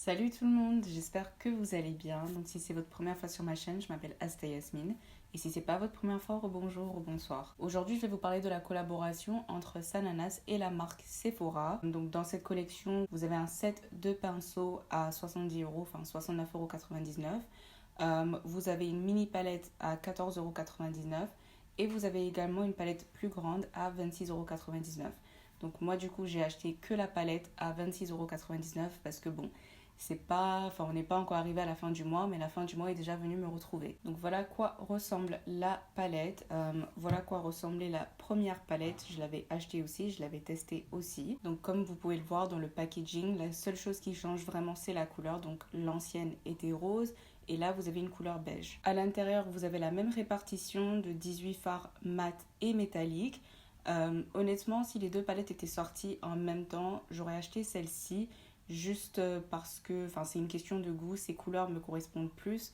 Salut tout le monde, j'espère que vous allez bien. Donc si c'est votre première fois sur ma chaîne, je m'appelle Asta Yasmine. Et si c'est pas votre première fois, bonjour ou bonsoir. Aujourd'hui, je vais vous parler de la collaboration entre Sananas et la marque Sephora. Donc dans cette collection, vous avez un set de pinceaux à 70 euros, enfin 69,99 €. Vous avez une mini palette à 14,99 € et vous avez également une palette plus grande à 26,99 €. Donc moi du coup j'ai acheté que la palette à 26,99 € parce que bon, c'est pas, enfin on n'est pas encore arrivé à la fin du mois, mais la fin du mois est déjà venue me retrouver. Donc voilà à quoi ressemble la palette. Voilà à quoi ressemblait la première palette. Je l'avais achetée aussi, je l'avais testée aussi. Donc comme vous pouvez le voir dans le packaging, la seule chose qui change vraiment c'est la couleur. Donc l'ancienne était rose et là vous avez une couleur beige. À l'intérieur vous avez la même répartition de 18 fards mat et métalliques. Honnêtement, si les deux palettes étaient sorties en même temps, j'aurais acheté celle-ci juste parce que c'est une question de goût, ces couleurs me correspondent plus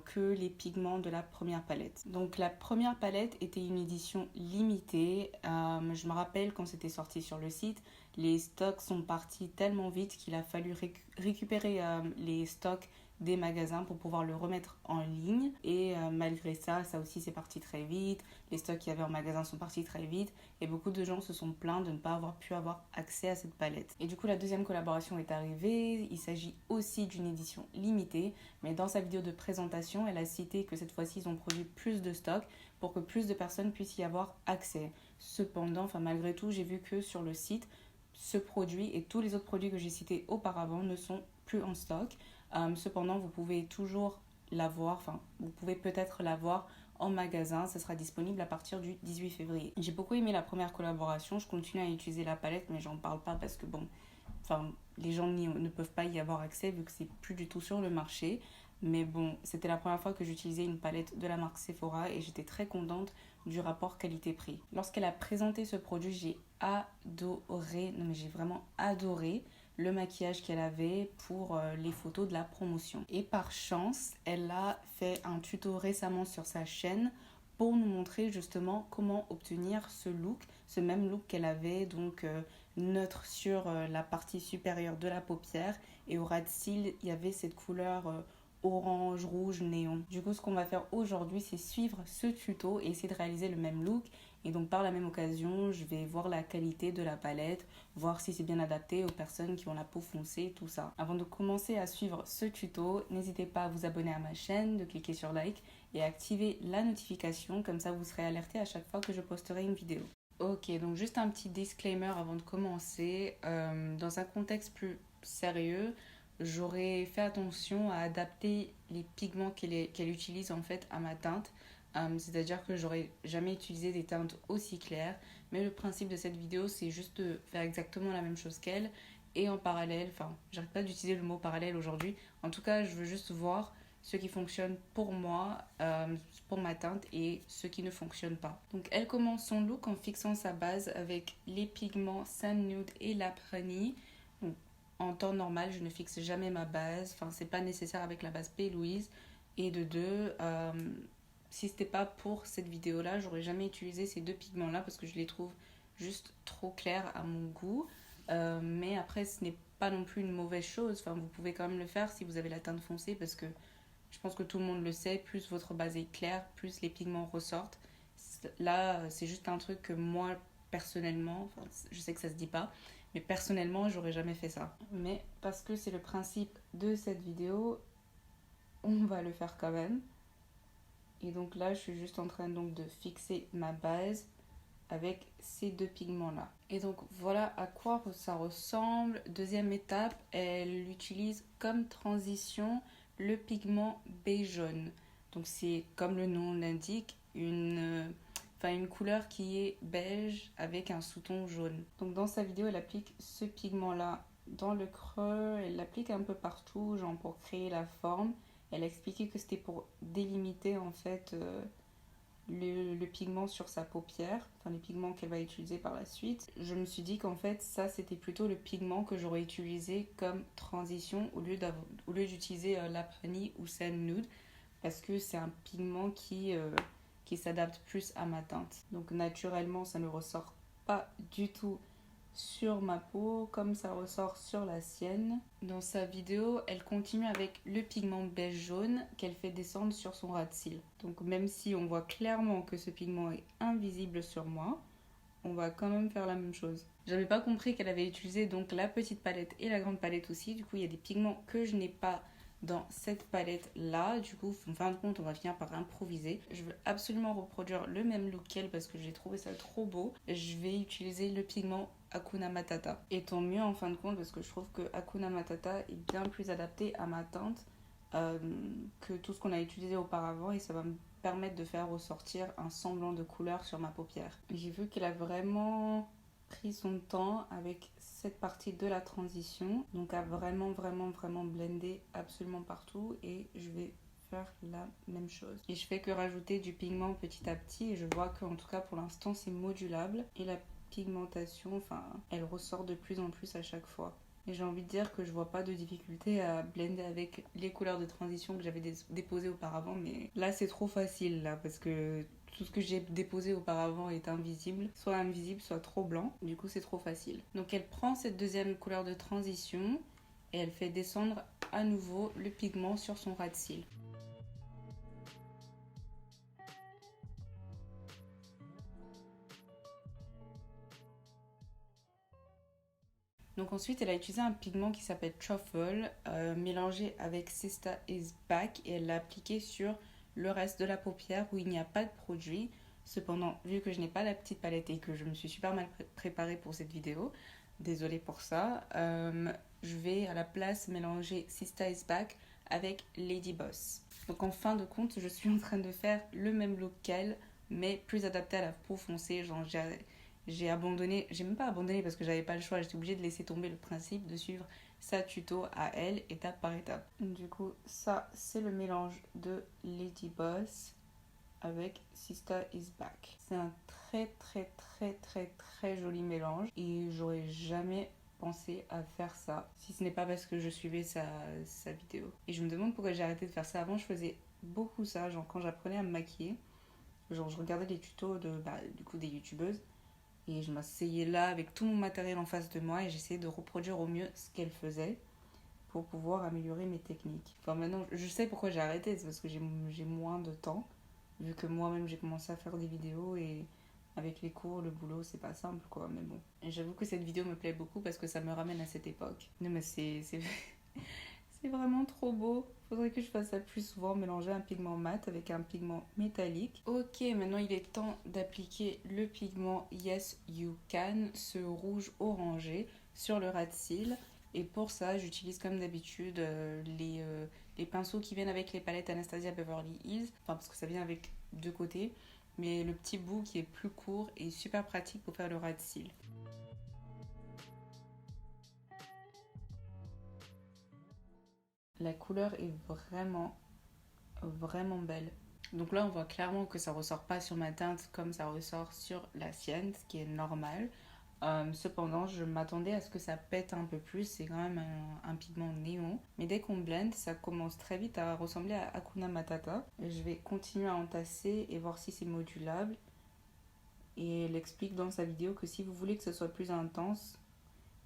que les pigments de la première palette. Donc la première palette était une édition limitée. Je me rappelle quand c'était sorti sur le site, les stocks sont partis tellement vite qu'il a fallu récupérer les stocks des magasins pour pouvoir le remettre en ligne. Et malgré ça, ça aussi c'est parti très vite. Les stocks qu'il y avait en magasin sont partis très vite. Et beaucoup de gens se sont plaints de ne pas avoir pu avoir accès à cette palette. Et du coup, la deuxième collaboration est arrivée. Il s'agit aussi d'une édition limitée. Mais dans sa vidéo de présentation, elle a cité que cette fois-ci, ils ont produit plus de stocks pour que plus de personnes puissent y avoir accès. Cependant, malgré tout, j'ai vu que sur le site, ce produit et tous les autres produits que j'ai cités auparavant ne sont plus en stock. Cependant, vous pouvez toujours l'avoir, vous pouvez peut-être l'avoir en magasin. Ça sera disponible à partir du 18 février. J'ai beaucoup aimé la première collaboration. Je continue à utiliser la palette, mais j'en parle pas parce que les gens ne peuvent pas y avoir accès vu que c'est plus du tout sur le marché. Mais bon, c'était la première fois que j'utilisais une palette de la marque Sephora et j'étais très contente du rapport qualité-prix. Lorsqu'elle a présenté ce produit, j'ai adoré, non mais j'ai vraiment adoré le maquillage qu'elle avait pour les photos de la promotion. Et par chance, elle a fait un tuto récemment sur sa chaîne pour nous montrer justement comment obtenir ce look, ce même look qu'elle avait, donc neutre sur la partie supérieure de la paupière, et au ras de cils, il y avait cette couleur orange, rouge, néon. Du coup, ce qu'on va faire aujourd'hui, c'est suivre ce tuto et essayer de réaliser le même look. Et donc par la même occasion, je vais voir la qualité de la palette, voir si c'est bien adapté aux personnes qui ont la peau foncée, tout ça. Avant de commencer à suivre ce tuto, n'hésitez pas à vous abonner à ma chaîne, de cliquer sur like et activer la notification, comme ça vous serez alerté à chaque fois que je posterai une vidéo. Ok, donc juste un petit disclaimer avant de commencer. Dans un contexte plus sérieux, j'aurais fait attention à adapter les pigments qu'elle utilise en fait à ma teinte. C'est-à-dire que j'aurais jamais utilisé des teintes aussi claires. Mais le principe de cette vidéo, c'est juste de faire exactement la même chose qu'elle. Et en parallèle, j'arrête pas d'utiliser le mot parallèle aujourd'hui. En tout cas, je veux juste voir ce qui fonctionne pour moi, pour ma teinte, et ce qui ne fonctionne pas. Donc elle commence son look en fixant sa base avec les pigments Sand Nude et Lapras. Donc en temps normal, je ne fixe jamais ma base, c'est pas nécessaire avec la base P. Louise. Et de deux, si c'était pas pour cette vidéo là, j'aurais jamais utilisé ces deux pigments là parce que je les trouve juste trop clairs à mon goût. Mais après, ce n'est pas non plus une mauvaise chose. Vous pouvez quand même le faire si vous avez la teinte foncée, parce que je pense que tout le monde le sait, plus votre base est claire, plus les pigments ressortent. Là, c'est juste un truc que moi, personnellement, je sais que ça se dit pas, mais personnellement, j'aurais jamais fait ça. Mais parce que c'est le principe de cette vidéo, on va le faire quand même. Et donc là, je suis juste en train donc de fixer ma base avec ces deux pigments-là. Et donc voilà à quoi ça ressemble. Deuxième étape, elle utilise comme transition le pigment beige jaune. Donc c'est, comme le nom l'indique, une couleur qui est beige avec un sous-ton jaune. Donc dans sa vidéo, elle applique ce pigment-là dans le creux, elle l'applique un peu partout, genre pour créer la forme. Elle a expliqué que c'était pour délimiter en fait le pigment sur sa paupière, les pigments qu'elle va utiliser par la suite. Je me suis dit qu'en fait ça c'était plutôt le pigment que j'aurais utilisé comme transition au lieu d'utiliser Lapras ou Sand Nude, parce que c'est un pigment qui s'adapte plus à ma teinte. Donc naturellement ça ne ressort pas du tout sur ma peau comme ça ressort sur la sienne. Dans sa vidéo, elle continue avec le pigment beige jaune qu'elle fait descendre sur son ras de cils. Donc même si on voit clairement que ce pigment est invisible sur moi, on va quand même faire la même chose. J'avais pas compris qu'elle avait utilisé donc la petite palette et la grande palette aussi. Du coup, il y a des pigments que je n'ai pas dans cette palette là. Du coup, en fin de compte, on va finir par improviser. Je veux absolument reproduire le même look qu'elle parce que j'ai trouvé ça trop beau. Je vais utiliser le pigment Hakuna Matata. Et tant mieux en fin de compte parce que je trouve que Hakuna Matata est bien plus adapté à ma teinte que tout ce qu'on a utilisé auparavant, et ça va me permettre de faire ressortir un semblant de couleur sur ma paupière. J'ai vu qu'elle a vraiment pris son temps avec cette partie de la transition, donc à vraiment blender absolument partout, et je vais faire la même chose. Et je fais que rajouter du pigment petit à petit, et je vois qu'en tout cas pour l'instant c'est modulable, et la pigmentation, enfin, elle ressort de plus en plus à chaque fois. Et j'ai envie de dire que je vois pas de difficulté à blender avec les couleurs de transition que j'avais déposées auparavant, mais là c'est trop facile là parce que tout ce que j'ai déposé auparavant est invisible, soit trop blanc, du coup c'est trop facile. Donc elle prend cette deuxième couleur de transition et elle fait descendre à nouveau le pigment sur son ras de cils. Donc ensuite, elle a utilisé un pigment qui s'appelle Truffle, mélangé avec Sista Is Back, et elle l'a appliqué sur le reste de la paupière où il n'y a pas de produit. Cependant, vu que je n'ai pas la petite palette et que je me suis super mal préparée pour cette vidéo, désolée pour ça, je vais à la place mélanger Sista Is Back avec Lady Boss. Donc en fin de compte, je suis en train de faire le même look qu'elle, mais plus adapté à la peau foncée. Genre j'ai abandonné, j'ai même pas abandonné parce que j'avais pas le choix, j'étais obligée de laisser tomber le principe de suivre sa tuto à elle, étape par étape. Du coup, ça c'est le mélange de Lady Boss avec Sista Is Back. C'est un très joli mélange et j'aurais jamais pensé à faire ça si ce n'est pas parce que je suivais sa vidéo. Et je me demande pourquoi j'ai arrêté de faire ça. Avant, je faisais beaucoup ça, genre quand j'apprenais à me maquiller, genre je regardais les tutos du coup des youtubeuses. Et je m'asseyais là avec tout mon matériel en face de moi et j'essayais de reproduire au mieux ce qu'elle faisait pour pouvoir améliorer mes techniques. Enfin maintenant, je sais pourquoi j'ai arrêté, c'est parce que j'ai moins de temps, vu que moi-même j'ai commencé à faire des vidéos et avec les cours, le boulot, c'est pas simple quoi, mais bon. Et j'avoue que cette vidéo me plaît beaucoup parce que ça me ramène à cette époque. Non mais c'est vraiment trop beau. Faudrait que je fasse ça plus souvent, mélanger un pigment mat avec un pigment métallique. Ok, maintenant il est temps d'appliquer le pigment Yes You Can, ce rouge orangé, sur le ras de cils. Et pour ça, j'utilise comme d'habitude les pinceaux qui viennent avec les palettes Anastasia Beverly Hills. Enfin, parce que ça vient avec deux côtés. Mais le petit bout qui est plus court est super pratique pour faire le ras de cils. La couleur est vraiment belle. Donc là, on voit clairement que ça ressort pas sur ma teinte comme ça ressort sur la sienne, ce qui est normal. Cependant, je m'attendais à ce que ça pète un peu plus. C'est quand même un pigment néon. Mais dès qu'on blende, ça commence très vite à ressembler à Hakuna Matata. Je vais continuer à entasser et voir si c'est modulable. Et elle explique dans sa vidéo que si vous voulez que ce soit plus intense,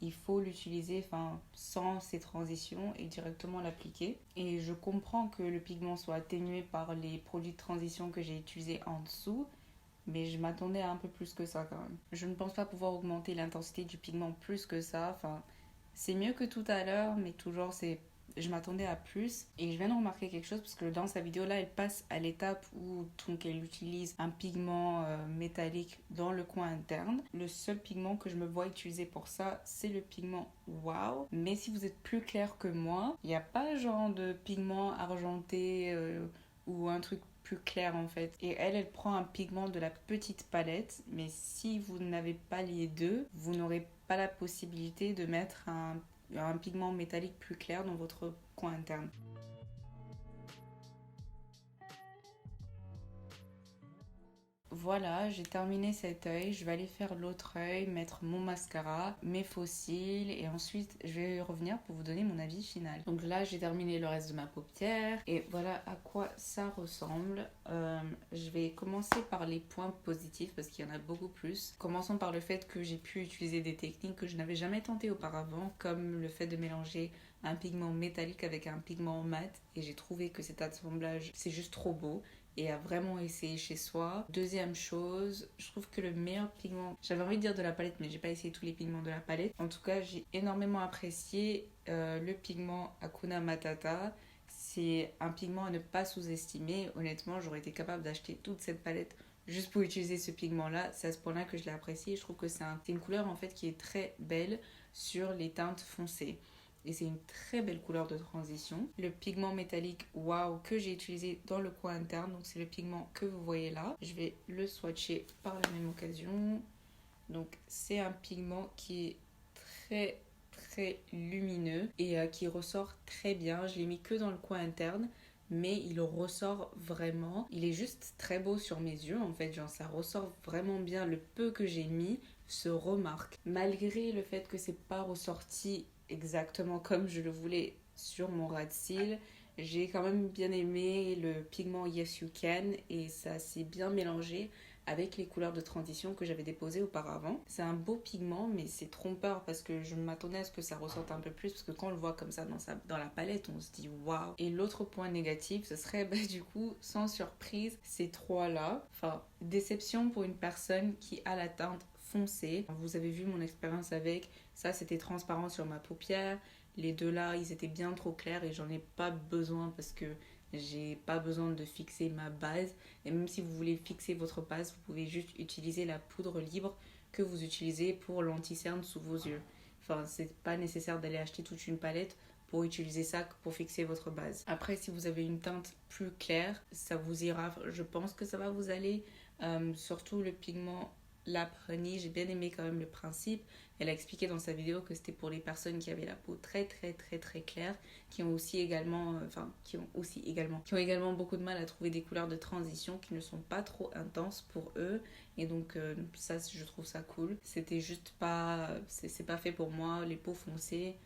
il faut l'utiliser sans ces transitions et directement l'appliquer. Et je comprends que le pigment soit atténué par les produits de transition que j'ai utilisés en dessous, mais je m'attendais à un peu plus que ça quand même. Je ne pense pas pouvoir augmenter l'intensité du pigment plus que ça. Enfin, c'est mieux que tout à l'heure, mais toujours je m'attendais à plus. Et je viens de remarquer quelque chose parce que dans sa vidéo là, elle passe à l'étape où donc, elle utilise un pigment métallique dans le coin interne. Le seul pigment que je me vois utiliser pour ça, c'est le pigment Wow. Mais si vous êtes plus clair que moi, il n'y a pas genre de pigment argenté ou un truc plus clair en fait. Et elle prend un pigment de la petite palette, mais si vous n'avez pas les deux, vous n'aurez pas la possibilité de mettre un pigment métallique plus clair dans votre coin interne. voilà, j'ai terminé cet œil. Je vais aller faire l'autre œil, mettre mon mascara, mes faux cils et ensuite je vais revenir pour vous donner mon avis final. Donc là, j'ai terminé le reste de ma paupière et voilà à quoi ça ressemble. Je vais commencer par les points positifs parce qu'il y en a beaucoup plus. Commençons par le fait que j'ai pu utiliser des techniques que je n'avais jamais tentées auparavant, comme le fait de mélanger un pigment métallique avec un pigment mat, et j'ai trouvé que cet assemblage c'est juste trop beau et à vraiment essayer chez soi. Deuxième chose, je trouve que le meilleur pigment, j'avais envie de dire de la palette, mais j'ai pas essayé tous les pigments de la palette. En tout cas, j'ai énormément apprécié le pigment Hakuna Matata. C'est un pigment à ne pas sous-estimer. Honnêtement, j'aurais été capable d'acheter toute cette palette juste pour utiliser ce pigment-là. C'est à ce point-là que je l'ai apprécié. Je trouve que c'est une couleur en fait qui est très belle sur les teintes foncées. Et c'est une très belle couleur de transition. Le pigment métallique Wow que j'ai utilisé dans le coin interne, donc c'est le pigment que vous voyez là. Je vais le swatcher par la même occasion. Donc c'est un pigment qui est très lumineux et qui ressort très bien. Je l'ai mis que dans le coin interne, mais il ressort vraiment. Il est juste très beau sur mes yeux en fait, genre ça ressort vraiment bien. Le peu que j'ai mis se remarque. Malgré le fait que c'est pas ressorti exactement comme je le voulais sur mon ras de cils, j'ai quand même bien aimé le pigment Yes You Can et ça s'est bien mélangé avec les couleurs de transition que j'avais déposées auparavant. C'est un beau pigment, mais c'est trompeur parce que je m'attendais à ce que ça ressorte un peu plus, parce que quand on le voit comme ça dans la palette, on se dit waouh. Et l'autre point négatif, ce serait du coup, sans surprise, ces trois-là. Enfin, déception pour une personne qui a la teinte foncée. Vous avez vu mon expérience avec, ça c'était transparent sur ma paupière. Les deux là, ils étaient bien trop clairs et j'en ai pas besoin parce que j'ai pas besoin de fixer ma base. Et même si vous voulez fixer votre base, vous pouvez juste utiliser la poudre libre que vous utilisez pour l'anti-cerne sous vos yeux. Enfin, c'est pas nécessaire d'aller acheter toute une palette pour utiliser ça pour fixer votre base. Après, si vous avez une teinte plus claire, ça vous ira. Je pense que ça va vous aller. Surtout le pigment Laprenie, j'ai bien aimé quand même le principe. Elle a expliqué dans sa vidéo que c'était pour les personnes qui avaient la peau très claire, qui ont également beaucoup de mal à trouver des couleurs de transition qui ne sont pas trop intenses pour eux. Et donc ça, je trouve ça cool. C'était juste pas, c'est pas fait pour moi. Les peaux foncées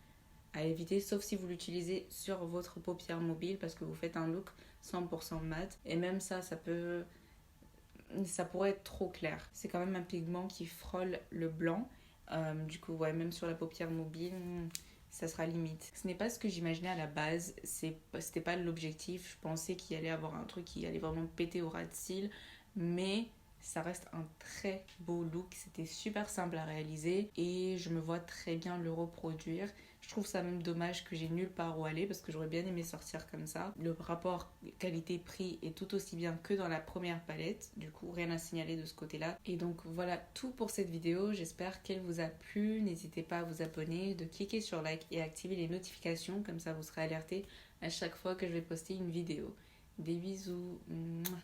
à éviter, sauf si vous l'utilisez sur votre paupière mobile parce que vous faites un look 100% mat. Et même ça pourrait être trop clair. C'est quand même un pigment qui frôle le blanc. Du coup, ouais, même sur la paupière mobile, ça sera limite. Ce n'est pas ce que j'imaginais à la base. C'était pas l'objectif. Je pensais qu'il allait avoir un truc qui allait vraiment péter au ras de cils. Mais ça reste un très beau look. C'était super simple à réaliser. Et je me vois très bien le reproduire. Je trouve ça même dommage que j'ai nulle part où aller parce que j'aurais bien aimé sortir comme ça. Le rapport qualité-prix est tout aussi bien que dans la première palette. Du coup, rien à signaler de ce côté-là. Et donc voilà tout pour cette vidéo. J'espère qu'elle vous a plu. N'hésitez pas à vous abonner, de cliquer sur like et activer les notifications. Comme ça, vous serez alerté à chaque fois que je vais poster une vidéo. Des bisous. Mouah.